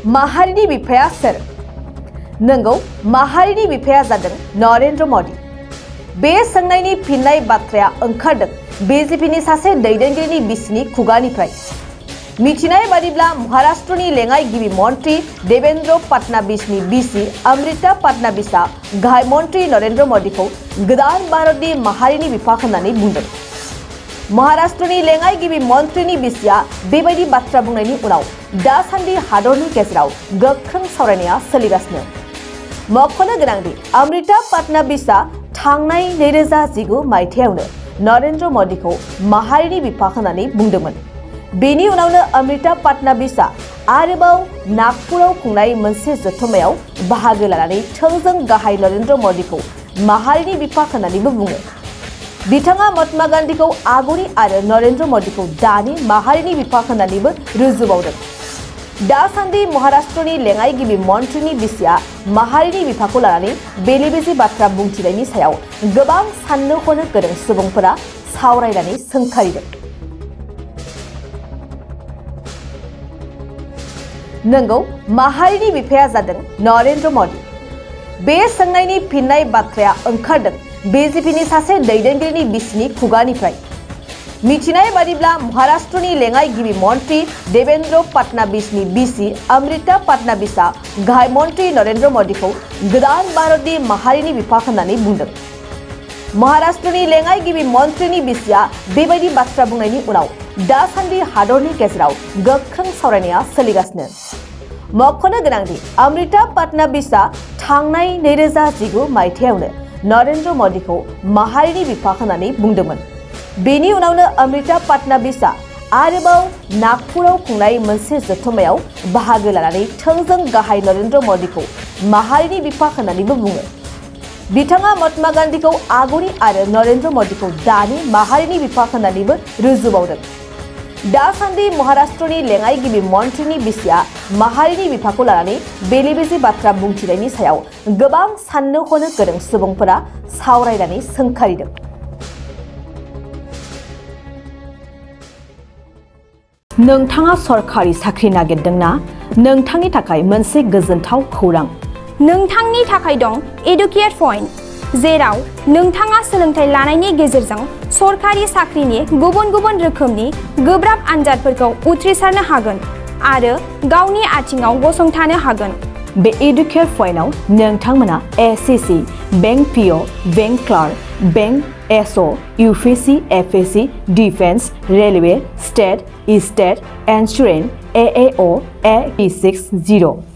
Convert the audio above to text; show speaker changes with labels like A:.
A: माहारिनि बिफाया सोर? नंगौ, माहारिनि बिफाया जादों नरेंद्र मदि। बे सोंनायनि फिननाय बाथ्राया ओंखारदों बीजेपीनि सासे दैदेनगिरिनि बिसिनि खुगानिफ्राय। मिथिनाय बादिब्ला महाराष्ट्रनि लेङाइ गिबि मन्त्रि देवेंद्र फडणवीसनि बिसि अमृता फडणवीसआ गाहाय मन्त्रि नरेंद्र मदिखौ गोदान भारतनि माहारिनि बिफा होननानै बुंदों। महाराष्ट्रनि लेङाइ गिबि मन्त्रिनि बिसिया बेबायदि बाथ्रा बुंनायनि उनाव दासान्दि हादरनि गेजेराव गोख्रों सावरायनाया सोलिगासिनो। मख'नो गोनांदि अमृता फडणवीसआ थांनाय 2019 मायथाइयावनो नरेंद्र मदिखौ माहारिनि बिफा होननानै बुंदोंमोन। बेनि उनावनो अमृता फडणवीसआ आरोबाव नागपुराव खुंनाय मोनसे जथुम्मायाव बाहागो लानानै थोंजों गाहाय नरेंद्र मदिखौ माहारिनि बिफा होननानैबो बुङो। बिथाङा महात्मा गान्धीखौ आगुनि आरो नरेंद्र मदिखौ दानि माहारिनि बिफा होननानैबो रुजुबावदों। दासान्दि महाराष्ट्रनि लेङाइ गिबि मन्त्रिनि बिसिया माहारिनि बिफाखौ लानानै बेले-बेजे बाथ्रा बुंथिनायनि सायाव गोबां साननो हनो गोरों सुबुंफोरा सावरायनानै सोंखारिदों। नंगौ, माहारिनि बिफाया जादों नरेंद्र मदि। बे सोंनायनि फिननाय बाथ्राया ओंखारदों बीजेपीनि सासे दैदेनगिरिनि बिसिनि खुगानिफ्राय। मिथिनाय बादिब्ला महाराष्ट्रनि लेङाइ गिबि मन्त्रि देवेंद्र फडणवीसनि बिसि अमृता फडणवीसआ गाहाय मन्त्रि नरेंद्र मदिखौ गोदान भारतनि माहारिनि बिफा होननानै बुंदों। महाराष्ट्रनि लेङाइ गिबि मन्त्रिनि बिसिया बेबायदि बाथ्रा बुंनायनि उनाव दासान्दि हादरनि गेजेराव गोख्रों सावरायनाया सोलिगासिनो। मख'नो गोनांदि अमृता फडणवीसआ थांनाय 2019 मायथाइयावनो नरेंद्र मदिखौ माहारिनि बिफा होननानै बुंदोंमोन। बेनि उनावनो अमृता फडणवीसआ आरोबाव नागपुराव खुंनाय मोनसे जथुम्मायाव बाहागो लानानै थोंजों गाहाय नरेंद्र मदिखौ माहारिनि बिफा होननानैबो बुङो। बिथाङा महात्मा गान्धीखौ आगुनि आरो नरेंद्र मदिखौ दानि माहारिनि बिफा होननानैबो रुजुबावदों। दासान्दि महाराष्ट्रनि लेङाइ गिबि मन्त्रिनि बिसिया माहारिनि बिफाखौ लानानै बेले-बेजे बाथ्रा बुंथिनायनि सायाव गोबां साननो हनो गोरों सुबुंफोरा सावरायनानै सोंखारिदों। नोंथाङा सरखारि साख्रि नागिरदोंना? नोंथांनि थाखाय मोनसे गोजोनथाव खौरां।
B: नोंथांनि थाखाय दं एडुकेट पइन्ट, जेराव नोंथाङा सोलोंथाइ लानायनि गेजेरजों सरखारि साख्रिनि गुबुन गुबुन रोखोमनि गोब्राब आनजादफोरखौ उथ्रिसारनो हागोन आरो गावनि आथिङाव गसंथानो हागोन।
A: बे एडुकेट पइन्टआव नोंथांमोना SSC, bank PO, bank clerk, bank SO, UPSC, FSC, defence, railway, state, insurance, एएअ, ए60